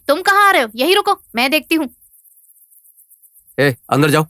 तुम कहाँ आ रहे हो? यही रुको, मैं देखती हूँ। अंदर जाओ।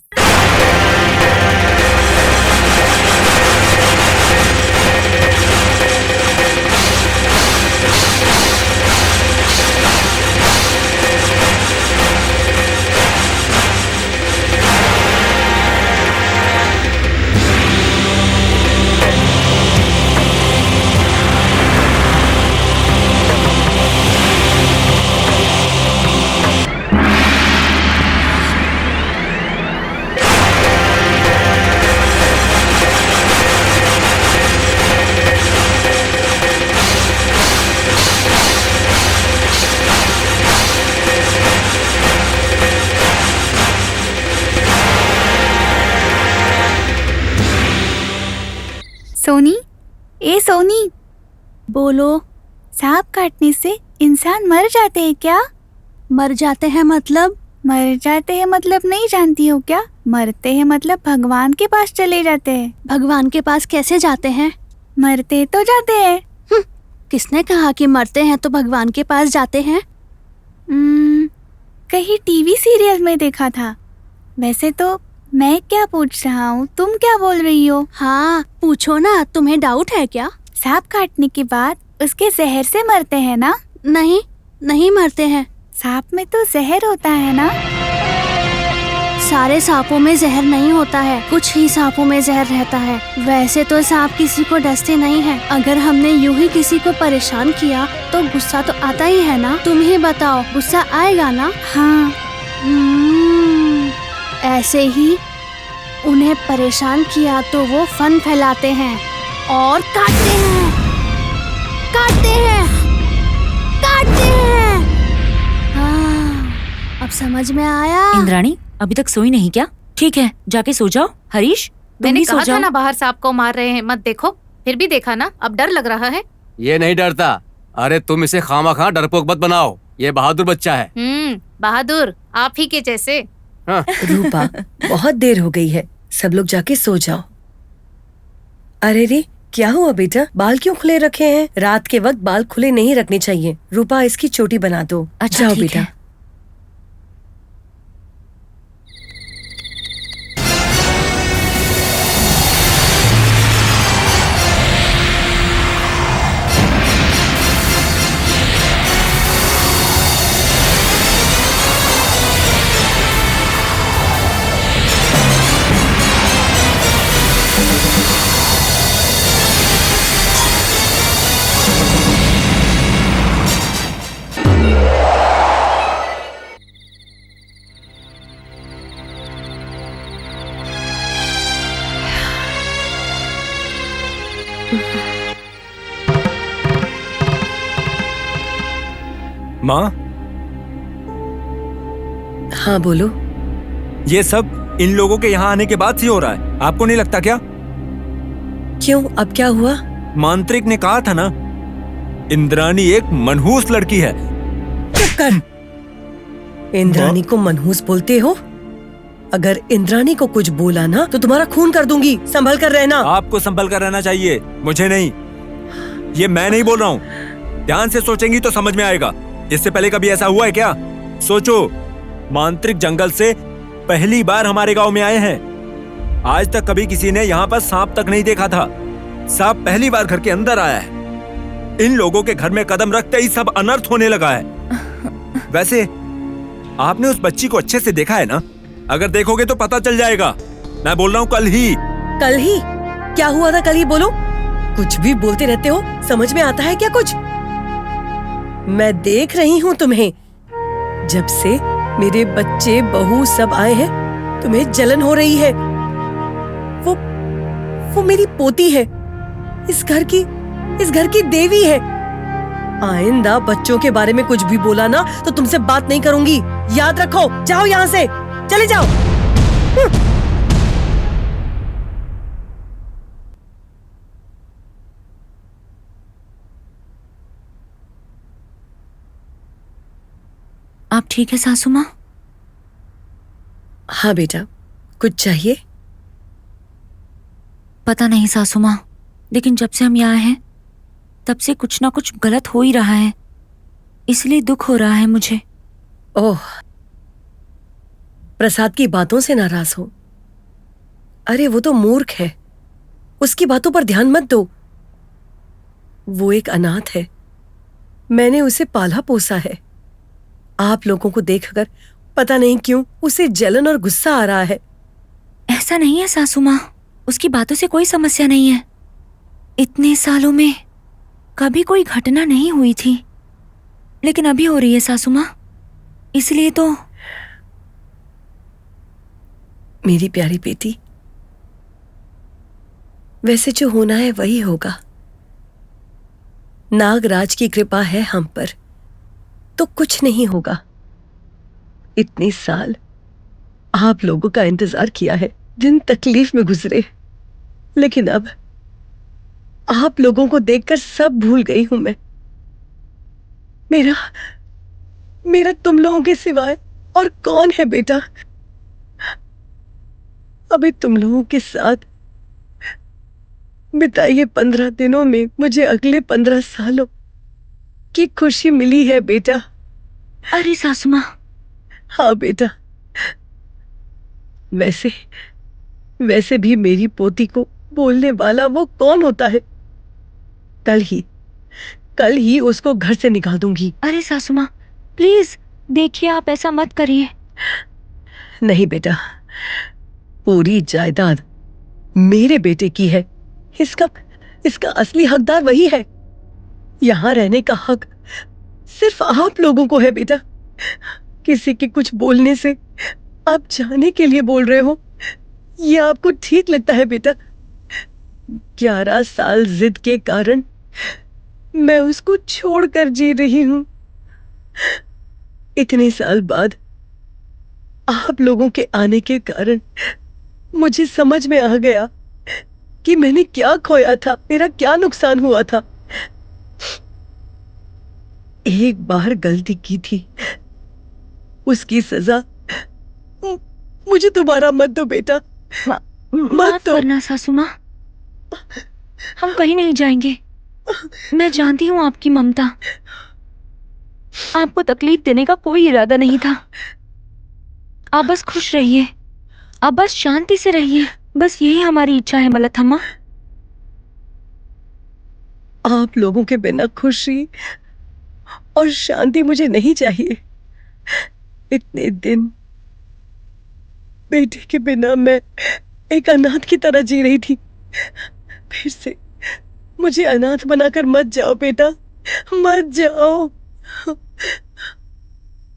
सोनी, ए सोनी, बोलो, सांप काटने से इंसान मर जाते हैं क्या? मर जाते हैं मतलब? मर जाते हैं मतलब नहीं जानती हो क्या? मरते हैं मतलब भगवान के पास चले जाते हैं। भगवान के पास कैसे जाते हैं? मरते तो जाते हैं। किसने कहा कि मरते हैं तो भगवान के पास जाते हैं? कहीं टीवी सीरियल में देखा था। वैसे तो मैं क्या पूछ रहा हूँ, तुम क्या बोल रही हो? हाँ पूछो ना, तुम्हें डाउट है क्या? सांप काटने के बाद उसके जहर से मरते हैं ना? नहीं, नहीं मरते हैं। सांप में तो जहर होता है ना? सारे सांपों में जहर नहीं होता है, कुछ ही सांपों में जहर रहता है। वैसे तो सांप किसी को डसते नहीं हैं। अगर हमने यूं ही किसी को परेशान किया तो गुस्सा तो आता ही है ना। तुम ही बताओ, गुस्सा आएगा ना? हाँ। ऐसे ही उन्हें परेशान किया तो वो फन फैलाते हैं और काटते हैं, काटते हैं, काटते हैं। हाँ, अब समझ में आया। इंद्राणी अभी तक सोई नहीं क्या? ठीक है, जाके सो जाओ। हरीश मैंने कहा था ना बाहर सांप को मार रहे हैं, मत देखो। फिर भी देखा ना, अब डर लग रहा है। ये नहीं डरता। अरे तुम इसे खामा-खा डरपोक मत बनाओ, ये बहादुर बच्चा है। बहादुर आप ही के जैसे। हाँ। रूपा, बहुत देर हो गई है, सब लोग जाके सो जाओ। अरे रे, क्या हुआ बेटा? बाल क्यों खुले रखे हैं? रात के वक्त बाल खुले नहीं रखने चाहिए। रूपा, इसकी चोटी बना दो। अच्छा, जाओ ठीक बेटा। है। माँ, हाँ बोलो। ये सब इन लोगों के यहाँ आने के बाद ही हो रहा है, आपको नहीं लगता क्या? क्यों, अब क्या हुआ? मांत्रिक ने कहा था ना, इंद्राणी एक मनहूस लड़की है। चुप कर। इंद्राणी को मनहूस बोलते हो? अगर इंद्राणी को कुछ बोला ना तो तुम्हारा खून कर दूंगी, संभल कर रहना। आपको संभल कर रहना चाहिए, मुझे नहीं। ये मैं नहीं बोल रहा हूँ, ध्यान से सोचेंगी तो समझ में आएगा। इससे पहले कभी ऐसा हुआ है क्या? सोचो, मांत्रिक जंगल से पहली बार हमारे गांव में आए हैं। आज तक कभी किसी ने यहाँ पर सांप तक नहीं देखा था। सांप पहली बार घर के अंदर आया है। इन लोगों के घर में कदम रखते ही सब अनर्थ होने लगा है। वैसे आपने उस बच्ची को अच्छे से देखा है ना? अगर देखोगे तो पता चल जाएगा। मैं बोल रहा हूँ कल ही। कल ही? क्या हुआ था कल ही? बोलो। कुछ भी बोलते रहते हो, समझ में आता है क्या कुछ? मैं देख रही हूँ तुम्हें। जब से मेरे बच्चे बहू सब आए हैं, तुम्हें जलन हो रही है। वो मेरी पोती है, इस घर की देवी है। आइंदा बच्चों के बारे में कुछ भी बोला ना तो तुमसे बात नहीं करूंगी, याद रखो। जाओ यहाँ से, चले जाओ। आप ठीक है सासू माँ? हाँ बेटा, कुछ चाहिए? पता नहीं सासू माँ, लेकिन जब से हम यहाँ हैं तब से कुछ ना कुछ गलत हो ही रहा है, इसलिए दुख हो रहा है मुझे। ओह, प्रसाद की बातों से नाराज हो? अरे वो तो मूर्ख है, उसकी बातों पर ध्यान मत दो। वो एक अनाथ है, मैंने उसे पाला पोसा है। आप लोगों को देखकर पता नहीं क्यों उसे जलन और गुस्सा आ रहा है। ऐसा नहीं है सासू माँ, उसकी बातों से कोई समस्या नहीं है। इतने सालों में कभी कोई घटना नहीं हुई थी, लेकिन अभी हो रही है सासू माँ, इसलिए तो। मेरी प्यारी बेटी, वैसे जो होना है वही होगा। नागराज की कृपा है हम पर, तो कुछ नहीं होगा। इतने साल आप लोगों का इंतजार किया है, दिन तकलीफ में गुजरे, लेकिन अब आप लोगों को देखकर सब भूल गई हूं मैं। मेरा तुम लोगों के सिवाय और कौन है बेटा? अभी तुम लोगों के साथ बिताए 15 दिनों में मुझे अगले 15 सालों की खुशी मिली है बेटा। अरे सासू माँ। हाँ बेटा, वैसे भी मेरी पोती को बोलने वाला वो कौन होता है? कल ही उसको घर से निकाल दूंगी। अरे सासू माँ प्लीज देखिए, आप ऐसा मत करिए। नहीं बेटा, पूरी जायदाद मेरे बेटे की है। इसका असली हकदार वही है। यहां रहने का हक सिर्फ आप लोगों को है बेटा। किसी के कुछ बोलने से आप जाने के लिए बोल रहे हो, ये आपको ठीक लगता है बेटा? 11 साल जिद के कारण मैं उसको छोड़कर जी रही हूं। इतने साल बाद आप लोगों के आने के कारण मुझे समझ में आ गया कि मैंने क्या खोया था, मेरा क्या नुकसान हुआ था। एक बार गलती की थी, उसकी सजा मुझे दोबारा मत दो बेटा, मत दो। करना सासू माँ, हम कहीं नहीं जाएंगे। मैं जानती हूँ आपकी ममता, आपको तकलीफ देने का कोई इरादा नहीं था। आप बस खुश रहिए, आप बस शांति से रहिए, बस यही हमारी इच्छा है मलथम्मा। आप लोगों के बिना खुशी और शांति मुझे नहीं चाहिए। इतने दिन बेटे के बिना मैं एक अनाथ की तरह जी रही थी। फिर से मुझे अनाथ बनाकर मत जाओ बेटा, मत जाओ,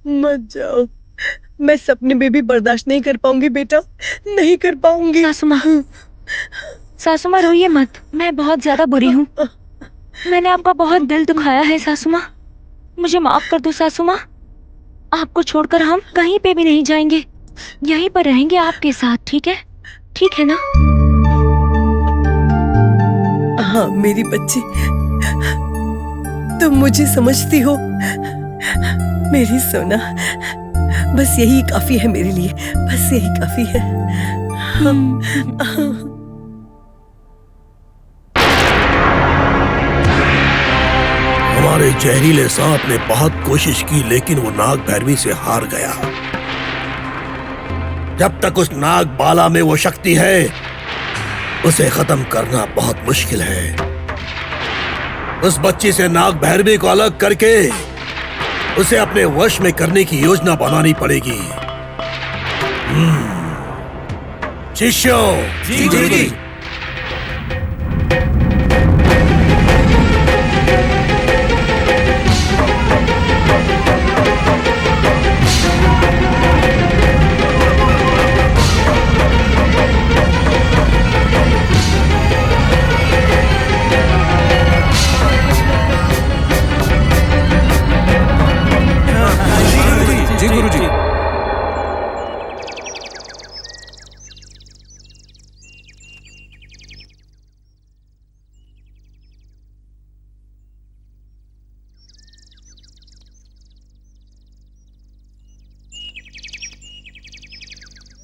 मत जाओ। मैं सपने में भी बर्दाश्त नहीं कर पाऊंगी बेटा, नहीं कर पाऊंगी। सासू माँ रोइए मत, मैं बहुत ज्यादा बुरी हूँ। मैंने आपका बहुत दिल दुखाया है सासू माँ, मुझे माफ कर दो सासू माँ। आपको छोड़कर हम कहीं पे भी नहीं जाएंगे, यहीं पर रहेंगे आपके साथ, ठीक है? ठीक है ना? हाँ मेरी बच्ची, तुम मुझे समझती हो मेरी सोना। बस यही काफी है मेरे लिए, बस यही काफी है। हमारे जहरीले सांप ने बहुत कोशिश की, लेकिन वो नाग भैरवी से हार गया। जब तक उस नाग बाला में वो शक्ति है, उसे खत्म करना बहुत मुश्किल है। उस बच्ची से नाग भैरवी को अलग करके उसे अपने वश में करने की योजना बनानी पड़ेगी। शिष्यों, जी गुरुजी। जी गुरुजी।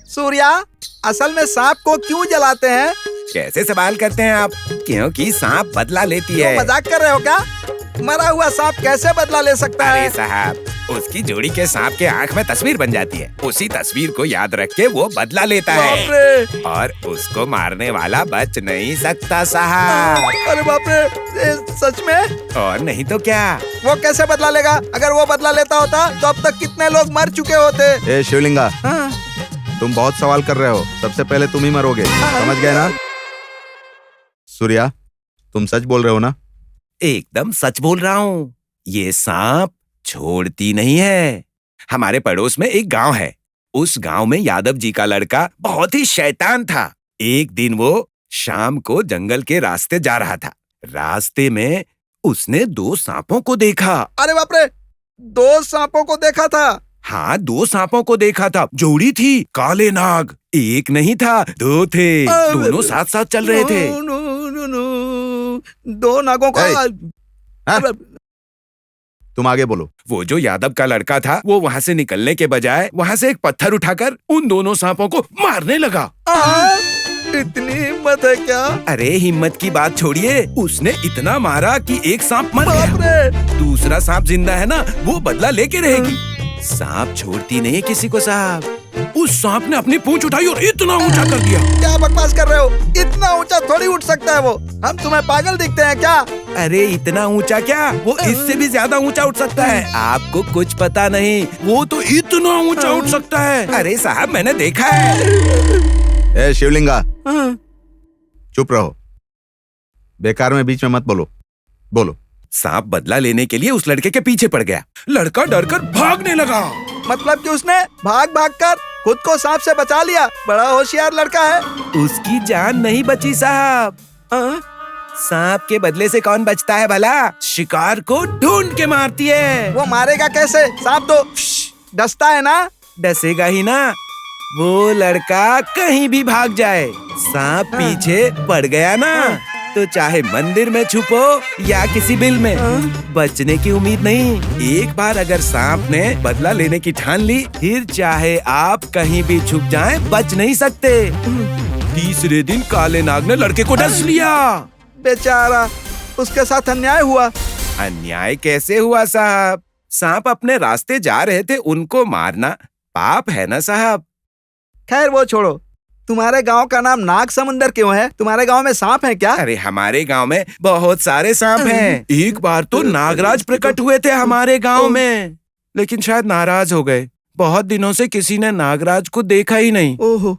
सूर्या, असल में सांप को क्यों जलाते हैं? कैसे सवाल करते हैं आप? क्योंकि सांप बदला लेती है। मजाक कर रहे हो क्या? मरा हुआ सांप कैसे बदला ले सकता अरे है? साहब, उसकी जोड़ी के सांप के आंख में तस्वीर बन जाती है। उसी तस्वीर को याद रख के वो बदला लेता बाप है रे! और उसको मारने वाला बच नहीं सकता साहब। अरे बाप रे, सच में? और नहीं तो क्या। वो कैसे बदला लेगा? अगर वो बदला लेता होता तो अब तक कितने लोग मर चुके होते। ए शिवलिंगा, हाँ। तुम बहुत सवाल कर रहे हो। सबसे पहले तुम ही मरोगे, समझ गए ना? सूर्या, तुम सच बोल रहे हो ना? एकदम सच बोल रहा हूँ। ये सांप छोड़ती नहीं है। हमारे पड़ोस में एक गांव है। उस गांव में यादव जी का लड़का बहुत ही शैतान था। एक दिन वो शाम को जंगल के रास्ते जा रहा था। रास्ते में उसने 2 सांपों को देखा। अरे बाप रे, 2 सांपों को देखा था? हाँ, 2 सांपों को देखा था। जोड़ी थी, काले नाग। एक नहीं था, 2 थे। दोनों साथ साथ चल रहे थे। नो, 2 नागों को। हाँ? तुम आगे बोलो। वो जो यादव का लड़का था, वो वहाँ से निकलने के बजाय वहाँ से एक पत्थर उठाकर उन दोनों सांपों को मारने लगा। इतनी हिम्मत है क्या? अरे हिम्मत की बात छोड़िए, उसने इतना मारा कि एक सांप मर बाप गया। रे! दूसरा सांप जिंदा है ना, वो बदला लेके रहेगी। सांप छोड़ती नहीं किसी को साहब। उस सांप ने अपनी पूंछ उठाई और इतना ऊंचा कर दिया। क्या बकवास कर रहे हो? इतना ऊंचा थोड़ी उठ सकता है वो। हम तुम्हें पागल दिखते हैं क्या? अरे इतना ऊंचा क्या, वो इससे भी ज्यादा ऊंचा उठ सकता है। आपको कुछ पता नहीं, वो तो इतना ऊंचा उठ सकता है। अरे साहब, मैंने देखा है। ए शिवलिंगा, चुप रहो। बेकार में बीच में मत बोलो। बोलो। सांप बदला लेने के लिए उस लड़के के पीछे पड़ गया। लड़का डरकर भागने लगा। मतलब कि उसने भाग कर खुद को सांप से बचा लिया। बड़ा होशियार लड़का है। उसकी जान नहीं बची साहब। सांप के बदले से कौन बचता है भला? शिकार को ढूंढ के मारती है। वो मारेगा कैसे? सांप तो डसता है ना? डसेगा ही ना। वो लड़का कहीं भी भाग जाए, सांप पीछे पड़ गया ना, तो चाहे मंदिर में छुपो या किसी बिल में, बचने की उम्मीद नहीं। एक बार अगर सांप ने बदला लेने की ठान ली, फिर चाहे आप कहीं भी छुप जाएं, बच नहीं सकते। तीसरे दिन काले नाग ने लड़के को डस लिया। बेचारा, उसके साथ अन्याय हुआ। अन्याय कैसे हुआ साहब? सांप अपने रास्ते जा रहे थे, उनको मारना पाप है ना साहब। खैर वो छोड़ो, तुम्हारे गांव का नाम नाग समुंदर क्यों है? तुम्हारे गांव में सांप है क्या? अरे हमारे गांव में बहुत सारे सांप हैं। एक बार तो नागराज प्रकट हुए थे हमारे गांव में, लेकिन शायद नाराज हो गए। बहुत दिनों से किसी ने नागराज को देखा ही नहीं। ओहो।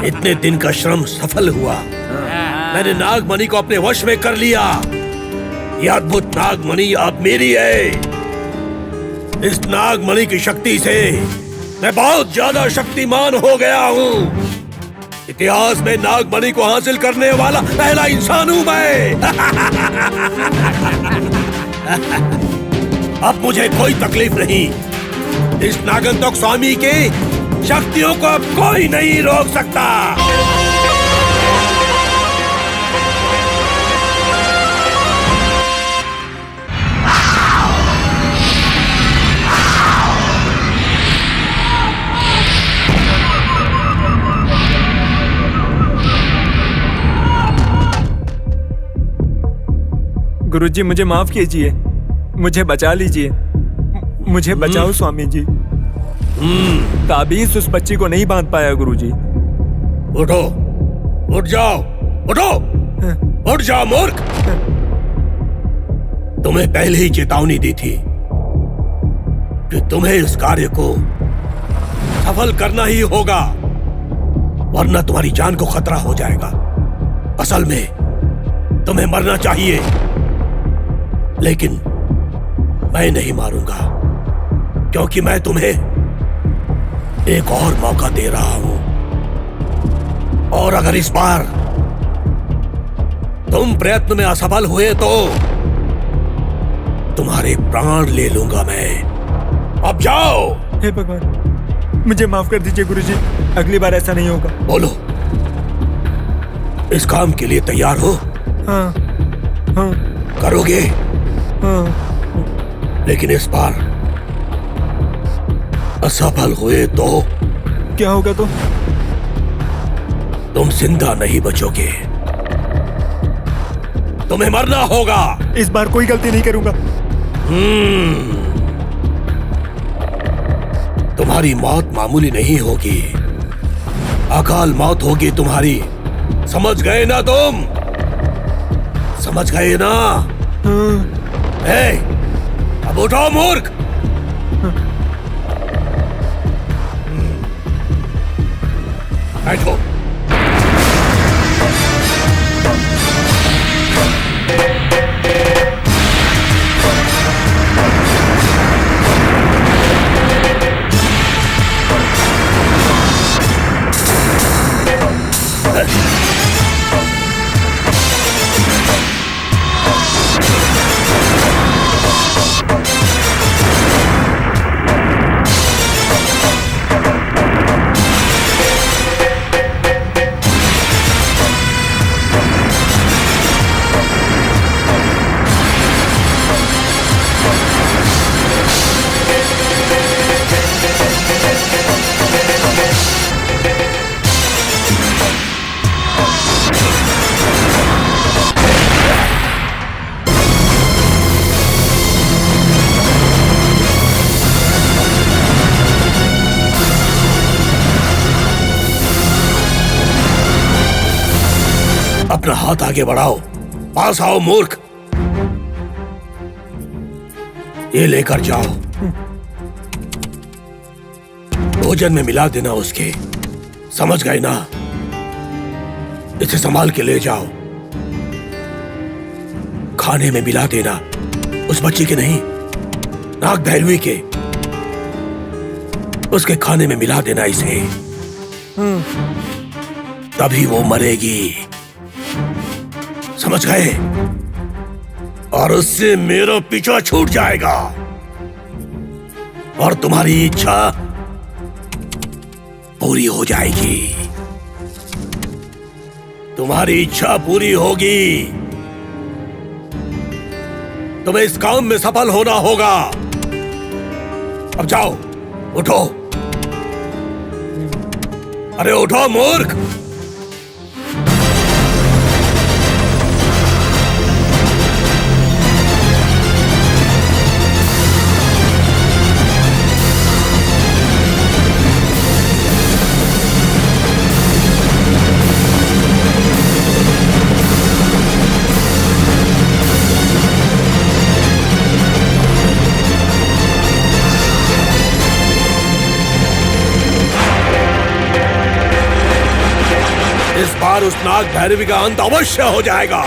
इतने दिन का श्रम सफल हुआ। मैंने नागमणि को अपने वश में कर लिया। यह अद्भुत नागमणि अब मेरी है। इस नागमणि की शक्ति से मैं बहुत ज्यादा शक्तिमान हो गया हूँ। इतिहास में नागमणि को हासिल करने वाला पहला इंसान हूँ मैं। अब मुझे कोई तकलीफ नहीं। इस नागंतक स्वामी की शक्तियों को अब कोई नहीं रोक सकता। गुरुजी, मुझे माफ कीजिए, मुझे बचा लीजिए, मुझे बचाओ स्वामी जी। ताबीज उस बच्ची को नहीं बांध पाया गुरुजी। उठो, उठ जाओ, उठो, उठ जाओ मूर्ख। तुम्हें पहले ही चेतावनी दी थी कि तुम्हें इस कार्य को सफल करना ही होगा, वरना तुम्हारी जान को खतरा हो जाएगा। असल में तुम्हें मरना चाहिए, लेकिन मैं नहीं मारूंगा, क्योंकि मैं तुम्हें एक और मौका दे रहा हूं। और अगर इस बार तुम प्रयत्न में असफल हुए तो तुम्हारे प्राण ले लूंगा मैं। अब जाओ। हे भगवान, मुझे माफ कर दीजिए गुरुजी, अगली बार ऐसा नहीं होगा। बोलो, इस काम के लिए तैयार हो? हाँ, हाँ, करोगे? हाँ। लेकिन इस बार असफल हुए तो क्या होगा? तो तुम जिंदा नहीं बचोगे, तुम्हें मरना होगा। इस बार कोई गलती नहीं करूंगा। तुम्हारी मौत मामूली नहीं होगी, अकाल मौत होगी तुम्हारी। समझ गए ना तुम? समझ गए ना? अब उठो मूर्ख। बैठो। अपना हाथ आगे बढ़ाओ, पास आओ मूर्ख। ये लेकर जाओ, भोजन में मिला देना उसके। समझ गए ना? इसे संभाल के ले जाओ, खाने में मिला देना। उस बच्ची के नहीं, नाग भैरवी के, उसके खाने में मिला देना इसे। तभी वो मरेगी। समझ गए? और उससे मेरा पीछा छूट जाएगा और तुम्हारी इच्छा पूरी हो जाएगी। तुम्हारी इच्छा पूरी होगी। तुम्हें इस काम में सफल होना होगा। अब जाओ, उठो। अरे उठो मूर्ख। इस बार उस नाग भैरवी का अंत अवश्य हो जाएगा।